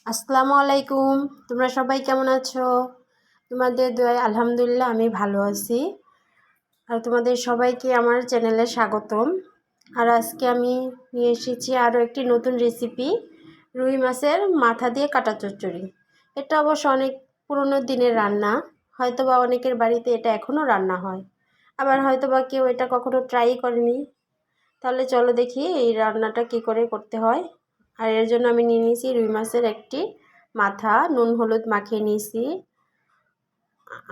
আসসালামু আলাইকুম। তোমরা সবাই কেমন আছো? তোমাদের দোয়ায় আলহামদুলিল্লাহ আমি ভালো আছি। আর তোমাদের সবাইকে আমার চ্যানেলে স্বাগতম। আর আজকে আমি নিয়ে এসেছি আরও একটি নতুন রেসিপি, রুই মাছের মাথা দিয়ে কাটা চচ্চড়ি। এটা অবশ্য অনেক পুরনো দিনের রান্না, হয়তোবা অনেকের বাড়িতে এটা এখনও রান্না হয়, আবার হয়তোবা কেউ এটা কখনো ট্রাই করেনি। তাহলে চলো দেখি এই রান্নাটা কী করে করতে হয়। আর এর জন্য আমি নিয়ে নিয়েছি রুই মাছের একটি মাথা, নুন হলুদ মাখিয়ে নিয়েছি।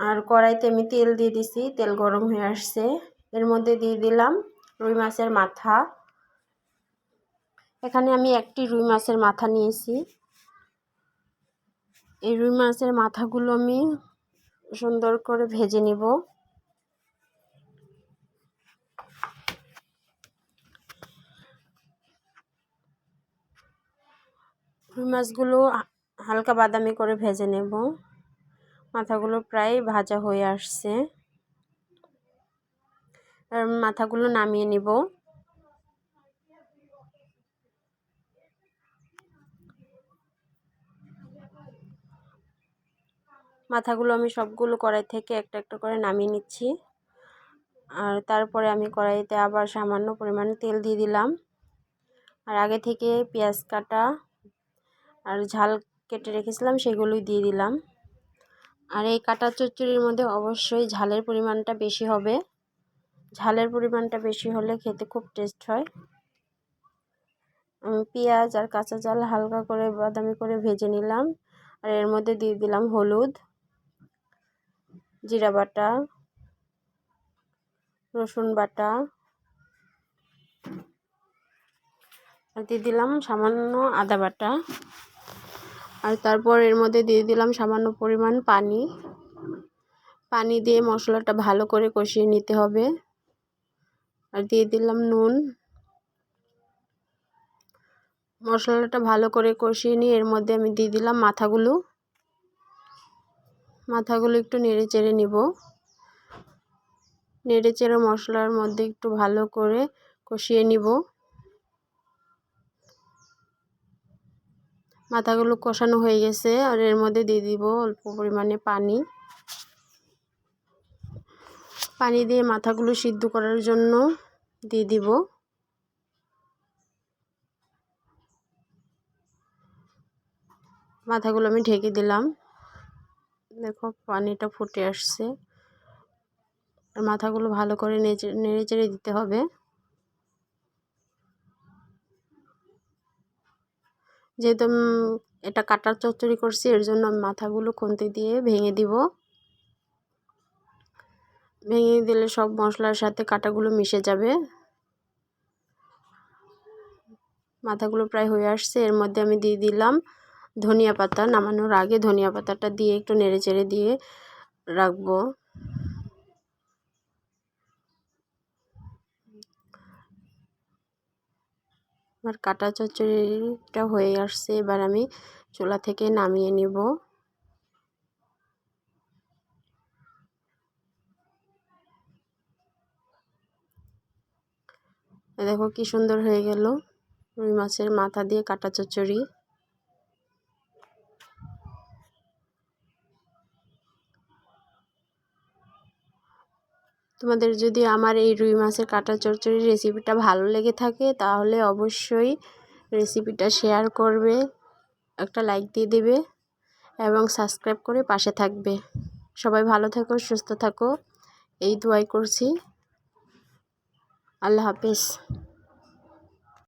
আর কড়াইতে আমি তেল দিয়ে দিছি, তেল গরম হয়ে আসছে। এর মধ্যে দিয়ে দিলাম রুই মাছের মাথা। এখানে আমি একটি রুই মাছের মাথা নিয়েছি। এই রুই মাছের মাথাগুলো আমি সুন্দর করে ভেজে নিব। রুই মাছগুলো হালকা বাদামি করে ভেজে নেব। মাথাগুলো প্রায় ভাজা হয়ে আসছে। আর মাথাগুলো নামিয়ে নিব। মাথাগুলো আমি সবগুলো কড়াই থেকে একটা একটা করে নামিয়ে নিচ্ছি। আর তারপরে আমি কড়াইতে আবার সামান্য পরিমাণে তেল দিয়ে দিলাম। আর আগে থেকে পেঁয়াজ কাটা আর ঝাল কেটে রেখেছিলাম সেগুলোই দিয়ে দিলাম। আর এই কাটা চচ্চড়ির মধ্যে অবশ্যই ঝালের পরিমাণটা বেশি হবে। ঝালের পরিমাণটা বেশি হলে খেতে খুব টেস্ট হয়। আমি পেঁয়াজ আর কাঁচা ঝাল হালকা করে বাদামি করে ভেজে নিলাম। আর এর মধ্যে দিয়ে দিলাম হলুদ, জিরা বাটা, রসুন বাটা, আর দিয়ে দিলাম সামান্য আদা বাটা। আর তারপর এর মধ্যে দিয়ে দিলাম সামান্য পরিমাণ পানি। পানি দিয়ে মশলাটা ভালো করে কষিয়ে নিতে হবে। আর দিয়ে দিলাম নুন। মশলাটা ভালো করে কষিয়ে নিয়ে এর মধ্যে আমি দিয়ে দিলাম মাথাগুলো একটু নেড়ে চেড়ে নিব। নেড়ে চেড়ে মশলার মধ্যে একটু ভালো করে কষিয়ে নিব। মাথাগুলো কষানো হয়ে গেছে। আর এর মধ্যে দিয়ে দিব অল্প পরিমাণে পানি। পানি দিয়ে মাথাগুলো সিদ্ধ করার জন্য দিয়ে দিব। মাথাগুলো আমি ঢেকে দিলাম। দেখো পানিটা ফুটে আসছে। আর মাথাগুলো ভালো করে নেড়ে চেড়ে দিতে হবে। যেহেতু এটা কাটার চচ্চড়ি করছি, এর জন্য আমি মাথাগুলো খুন্তি দিয়ে ভেঙে দিব। ভেঙে দিলে সব মশলার সাথে কাটাগুলো মিশে যাবে। মাথাগুলো প্রায় হয়ে আসছে। এর মধ্যে আমি দিয়ে দিলাম ধনিয়া পাতা। নামানোর আগে ধনিয়া পাতাটা দিয়ে একটু নেড়ে চেড়ে দিয়ে রাখবো। আমার কাটা চচ্চড়িটা হয়ে আসছে। এবার আমি চুলা থেকে নামিয়ে নিব। দেখো কি সুন্দর হয়ে গেল রুই মাছের মাথা দিয়ে কাটা চচ্চড়ি। তোমাদের যদি আমার এই রুই মাছের কাটা চচ্চড়ির রেসিপিটা ভালো লেগে থাকে তাহলে অবশ্যই রেসিপিটা শেয়ার করবে, একটা লাইক দিয়ে দেবে এবং সাবস্ক্রাইব করে পাশে থাকবে। সবাই ভালো থাকো, সুস্থ থাকো, এই দোয়াই করছি। আল্লাহ হাফেজ।